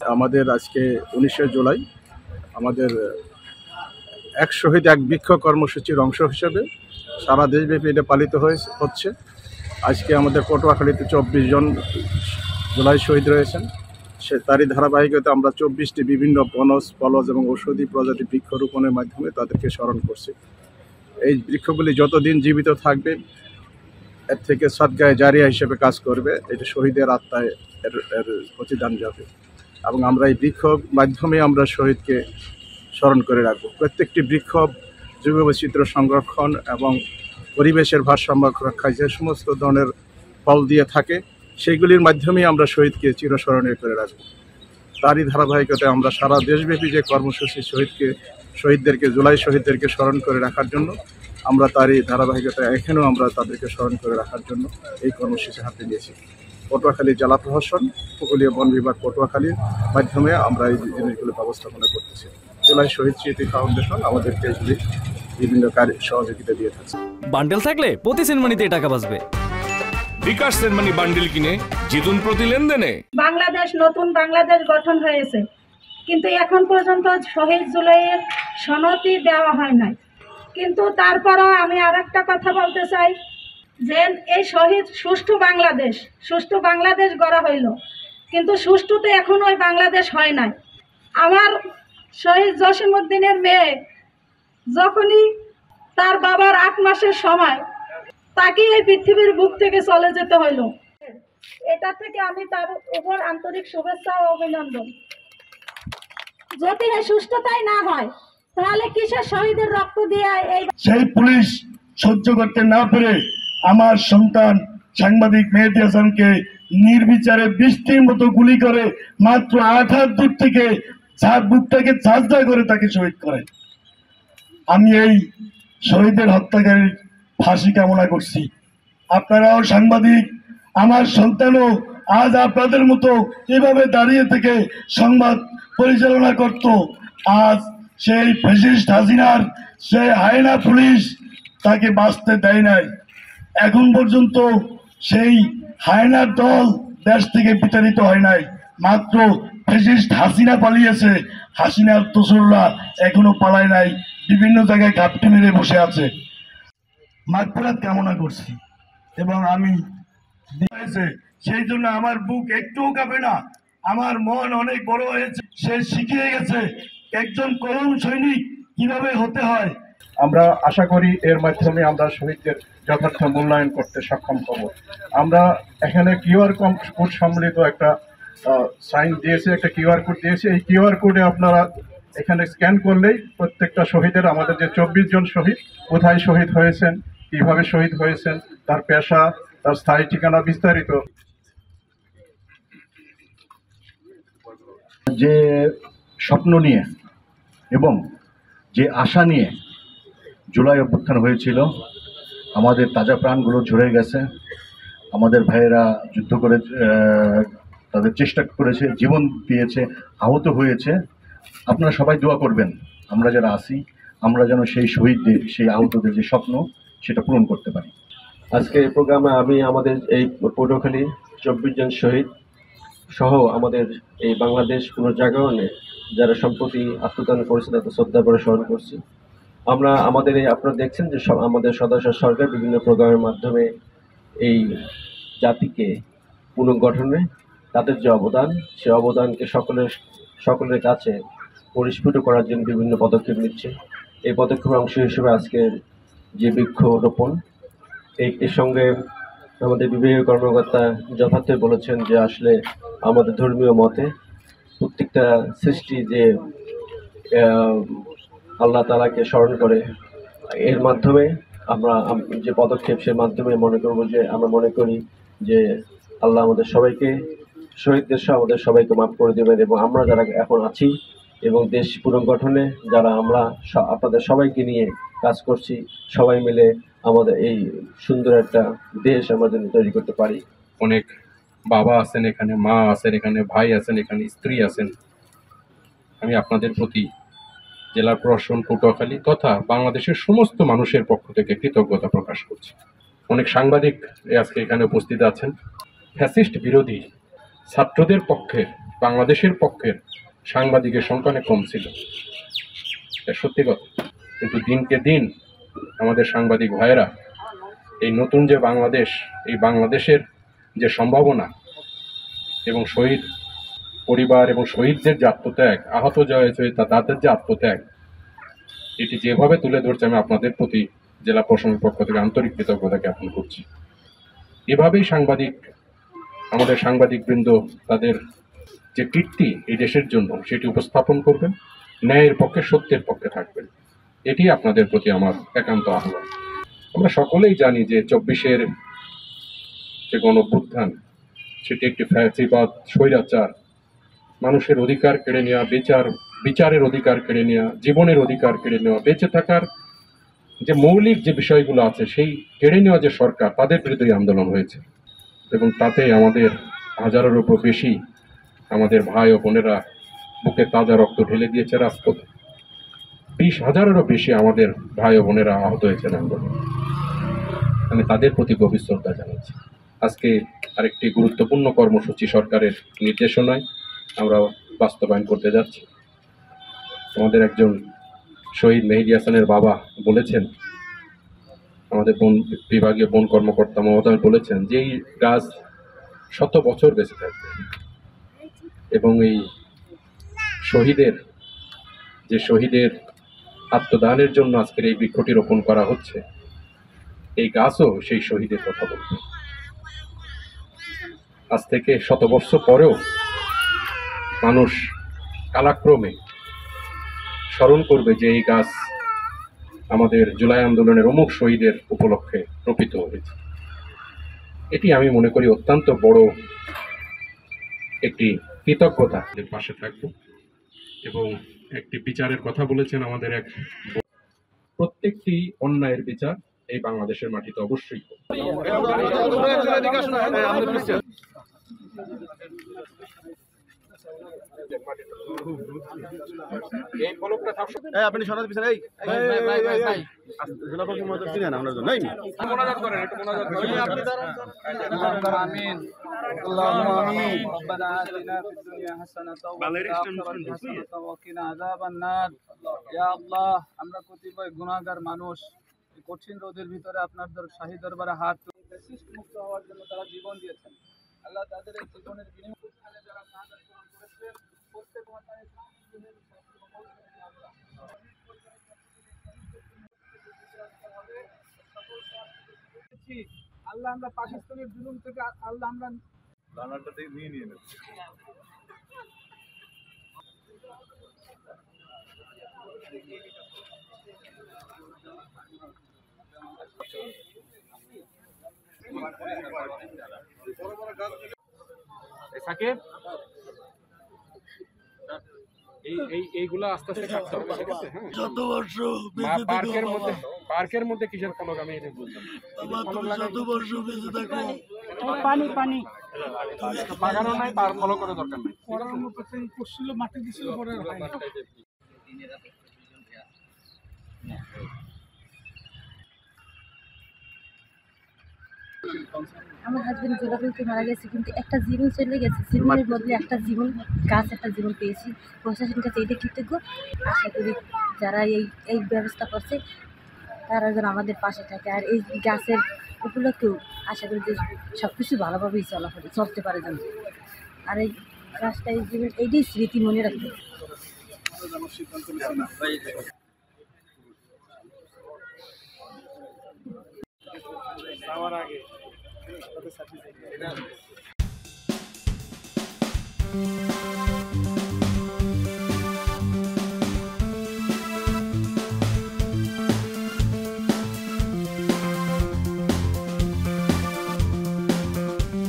আমাদের আজকে 19শে জুলাই আমাদের এক শহীদ এক বৃক্ষ কর্মসূচির অংশ হিসেবে সারা দেশব্যাপী এটা পালিত হচ্ছে। আজকে আমাদের পটুয়াখালীতে 24 জন জুলাই শহীদ রয়েছেন। তারই ধারাবাহিকতা আমরা 24টি বিভিন্ন বনজ ফলজ এবং ঔষধি প্রজাতি বৃক্ষরোপণের মাধ্যমে তাদেরকে স্মরণ করছি। এই বৃক্ষগুলি যতদিন জীবিত থাকবে এর থেকে সদগায়ে জারিয়া হিসেবে কাজ করবে। এটা শহীদের আত্মায় এর প্রতিদান যাবে এবং আমরা এই বৃক্ষ মাধ্যমে আমরা শহীদকে স্মরণ করে রাখবো। প্রত্যেকটি বৃক্ষ জৈববৈচিত্র্য সংরক্ষণ এবং পরিবেশের ভারসাম্য রক্ষায় যে সমস্ত ধরনের ফল দিয়ে থাকে সেইগুলির মাধ্যমেই আমরা শহীদকে চিরস্মরণীয় করে রাখবো। তারই ধারাবাহিকতায় আমরা সারা দেশব্যাপী যে কর্মসূচি শহীদদেরকে জুলাই শহীদদেরকে স্মরণ করে রাখার জন্য আমরা তারই ধারাবাহিকতায় এখানেও আমরা তাদেরকে স্মরণ করে রাখার জন্য এই কর্মসূচি হাতে নিয়েছি। পটুয়াখালী জেলা প্রশাসন, উপকূলীয় বন বিভাগ পটুয়াখালীর মাধ্যমে আমরা এই জিনিসগুলো ব্যবস্থাপনা করতেছি। জুলাই শহীদ স্মৃতি ফাউন্ডেশন আমাদেরকে এগুলি বিভিন্ন কার্য সহযোগিতা দিয়ে থাকছে। বান্ডেল থাকলে প্রতি সেনমানিতে টাকা বাঁচবে। বিকাশ সেনমানি বান্ডেল কিনে জিতুন প্রতি লেনদেনে। বাংলাদেশ নতুন বাংলাদেশ গঠন হয়েছে, কিন্তু এখন পর্যন্ত শহীদ জুলাইয়ের সনদই দেওয়া হয় নাই। কিন্তু তারপরও আমি আরেকটা কথা বলতে চাই যে এই শহীদ সুষ্ঠু বাংলাদেশ গড়া হইল, কিন্তু সুষ্ঠুতে এখন ওই বাংলাদেশ হয় নাই। আমার শহীদ জসিমউদ্দিনের মেয়ে যখনই তার বাবার 8 মাসের সময় তাকে এই পৃথিবীর বুক থেকে চলে যেতে হইল। এটা থেকে আমি তার উপর আন্তরিক শুভেচ্ছা ও অভিনন্দন। যদি এই সুষ্ঠুতাই না হয় তাহলে কিসের শহীদের রক্ত দিয়ে সেই পুলিশ সহ্য করতে না পেরে আমার সন্তান সাংবাদিক মেহেদী হাসানকে নির্বিচারে বৃষ্টির মতো গুলি করে মাত্র 8 হাত দূর থেকে বুকটাকে ঝাঁঝরা করে তাকে শহীদ করে। আমি এই শহীদের হত্যাকারীর ফাঁসি কামনা করছি। আপনারাও সাংবাদিক, আমার সন্তানও আজ আপনাদের মতো এভাবে দাঁড়িয়ে থেকে সংবাদ পরিচালনা করত। আজ সেই ফ্যাসিস্ট হাসিনার সেই হায়না পুলিশ তাকে বাঁচতে দেয় নাই। এখন পর্যন্ত সেই হায়নার দল দেশ থেকে বিতাড়িত হয় নাই, মাত্র ফ্যাসিস্ট হাসিনা পালিয়েছে। হাসিনার দোসররা এখনো পালায় নাই, বিভিন্ন জায়গায় ঘাপটি মেরে বসে আছে। মাগফিরাত কামনা করছি এবং আমি সেই জন্য আমার বুক একটুও কাঁপে না, আমার মন অনেক বড় হয়েছে। সে শিখিয়ে গেছে একজন কলম সৈনিক কিভাবে হতে হয়। আমরা আশা করি এর মাধ্যমে আমরা শহীদদের যথার্থ মূল্যায়ন করতে সক্ষম হব। আমরা এখানে কিউআর কোড সম্বলিত একটা সাইন দিয়েছে, একটা কিউআর কোড দিয়েছে। এই কিউআর কোডে আপনারা এখানে স্ক্যান করলেই প্রত্যেকটা শহীদের, আমাদের যে 24 জন শহীদ কোথায় শহীদ হয়েছেন, কিভাবে শহীদ হয়েছেন, তার পেশা, তার স্থায়ী ঠিকানা বিস্তারিত। যে স্বপ্ন নিয়ে এবং যে আশা নিয়ে জুলাই অভ্যুত্থান হয়েছিল, আমাদের তাজা প্রাণগুলো ঝরে গেছে। আমাদের ভাইয়েরা যুদ্ধ করে তাদের চেষ্টা করেছে, জীবন দিয়েছে, আহত হয়েছে। আপনারা সবাই দোয়া করবেন আমরা যারা আছি, আমরা যেন সেই শহীদদের, সেই আহতদের যে স্বপ্ন সেটা পূরণ করতে পারি। আজকে এই প্রোগ্রামে আমি আমাদের এই পটুয়াখালী 24 জন শহীদ সহ আমাদের এই বাংলাদেশ পুনর্জাগরণে যারা সম্প্রতি আত্মদান করেছে তাদের শ্রদ্ধা করে স্মরণ করছি। আমরা আমাদের এই আপনারা দেখছেন যে আমাদের সদস্য সরকার বিভিন্ন প্রোগ্রামের মাধ্যমে এই জাতিকে পুনর্গঠনে তাদের যে অবদান, সে অবদানকে সকলের কাছে পরিস্ফুট করার জন্য বিভিন্ন পদক্ষেপ নিচ্ছে। এই পদক্ষেপের অংশ হিসেবে আজকের যে বৃক্ষরোপণ, এর সঙ্গে আমাদের বিভাগীয় কর্মকর্তা যথার্থই বলেছেন যে আসলে আমাদের ধর্মীয় মতে প্রত্যেকটা সৃষ্টি যে আল্লাহ তাআলাকে স্মরণ করে, এর মাধ্যমে আমরা যে পদক্ষেপ, সে মাধ্যমে আমরা মনে করি যে আল্লাহ আমাদের সবাইকে, শহীদদের সহ আমাদের সবাইকে মাফ করে দেবেন। এবং আমরা যারা এখন আছি এবং দেশ পুনর্গঠনে যারা আমরা আপনাদের সবাইকে নিয়ে কাজ করছি, সবাই মিলে আমাদের এই সুন্দর একটা দেশ আমরা যেন তৈরি করতে পারি। অনেক বাবা আছেন এখানে, মা আছেন এখানে, ভাই আছেন এখানে, স্ত্রী আছেন। আমি আপনাদের প্রতি জেলা প্রশাসন পটুয়াখালী তথা বাংলাদেশের সমস্ত মানুষের পক্ষ থেকে কৃতজ্ঞতা প্রকাশ করছি। অনেক সাংবাদিক আজকে এখানে উপস্থিত আছেন। ফ্যাসিস্ট বিরোধী ছাত্রদের পক্ষে বাংলাদেশের পক্ষের সাংবাদিকের সংখ্যা অনেক কম ছিল, এটা সত্যি কথা। কিন্তু দিনকে দিন আমাদের সাংবাদিক ভাইয়েরা এই নতুন যে বাংলাদেশ, এই বাংলাদেশের যে সম্ভাবনা এবং শহীদ পরিবার এবং শহীদদের যে আত্মত্যাগ, আহত জয় হয়েছে তাদের যে আত্মত্যাগ, এটি যেভাবে তুলে ধরছে, আমি আপনাদের প্রতি জেলা প্রশাসনের পক্ষ থেকে আন্তরিক কৃতজ্ঞতা জ্ঞাপন করছি। এভাবেই আমাদের সাংবাদিকবৃন্দ তাদের যে কীর্তি এই দেশের জন্য সেটি উপস্থাপন করবেন, ন্যায়ের পক্ষে সত্যের পক্ষে থাকবেন, এটি আপনাদের প্রতি আমার একান্ত আহ্বান। আমরা সকলেই জানি যে 24-এর যে গণঅভ্যুত্থান সেটি একটি ফ্যাসিবাদ, স্বৈরাচার, মানুষের অধিকার কেড়ে নেওয়া, বিচারের অধিকার কেড়ে নেওয়া, জীবনের অধিকার কেড়ে নেওয়া, বেঁচে থাকার যে মৌলিক যে বিষয়গুলো আছে সেই কেড়ে নেওয়া যে সরকার, তাদের বিরুদ্ধে আন্দোলন হয়েছে এবং তাতে আমাদের হাজারের উপর বেশি আমাদের ভাই ও বোনেরা বুকে তাজা রক্ত ঢেলে দিয়েছে রাজপথে। 20,000-এরও বেশি আমাদের ভাই ও বোনেরা আহত হয়েছেন আন্দোলন। আমি তাদের প্রতি গভীর শ্রদ্ধা জানাচ্ছি। আজকে আরেকটি গুরুত্বপূর্ণ কর্মসূচি সরকারের নির্দেশনায় আমরা বাস্তবায়ন করতে যাচ্ছি। আমাদের একজন শহীদ মেহেদী হাসানের বাবা বলেছেন, আমাদের বিভাগীয় বন কর্মকর্তা মহোদয় বলেছেন যে এই গাছ 100 বছর বেঁচে থাকবে এবং এই শহীদের আত্মদানের জন্য আজকের এই বৃক্ষটি রোপণ করা হচ্ছে, এই গাছও সেই শহীদের কথা বলবে। আজ থেকে 100 বছর পরেও মানুষ কালাক্রমে স্মরণ করবে যে এই গাছ আমাদের জুলাই আন্দোলনের অমুক শহীদের উপলক্ষে রোপিত হয়েছে। এটি আমি মনে করি অত্যন্ত বড় একটি কৃতজ্ঞতা। পাশে থাকবো এবং একটি বিচারের কথা বলেছেন আমাদের এক, প্রত্যেকটি অন্যায়ের বিচার এই বাংলাদেশের মাটিতে অবশ্যই হোক। এই ফলকটা আপনি সরাজ পিছনে চিনেন আপনার জন্য মোনাজাত করেন, একটু মোনাজাত করেন। آمين اللهم آمين ربنا آتنا في الدنيا حسنة وفي الآخرة حسنة وقنا عذاب النار يا الله আমরা কতিপয় গুনাহগার মানুষ এই কঠিন রোদের ভিতরে আপনার শাহী দরবারে হাত মুক্ত হওয়ার জন্য তারা জীবন দিয়েছেন। আল্লাহ তাদের এই জীবনের বিনিময়ে যারা শাহাদাত বরণ করেছেন প্রত্যেক মাতায় আল্লাহ আমরা পাকিস্তানের জুলুম থেকে আল্লাহ আমরা রান্নাটা থেকে নিয়ে নেন। সাকিব, এইগুলো আস্তে আস্তে কাটতে হবে, ঠিক আছে? হ্যাঁ, যত বর্ষ পার্কের মধ্যে কিসের ফলক আমি এটা বুঝলাম। যত বর্ষ বেঁচে থাকো পানি পানি বাগানো নাই, পার ফলো করে দরকার নাই। করছিল মাটি দিছিল পরে আমার হাজবেন্ড জোগাড়তে মারা গেছে, কিন্তু একটা জীবন চলে গেছে, জীবনের বদলে একটা জীবন গাছ, একটা জীবন পেয়েছি। প্রশাসনের কাছে এইটা কৃতজ্ঞ। আশা করি যারা এই ব্যবস্থা করছে তারা যেন আমাদের পাশে থাকে, আর এই গাছের উপলক্ষেও আশা করি যে সব কিছু ভালোভাবেই চলতে পারে যেন। আর এই গাছটা এই জীবন এইটাই স্মৃতি মনে রাখবে। যাওয়ার আগে তাদের সাথে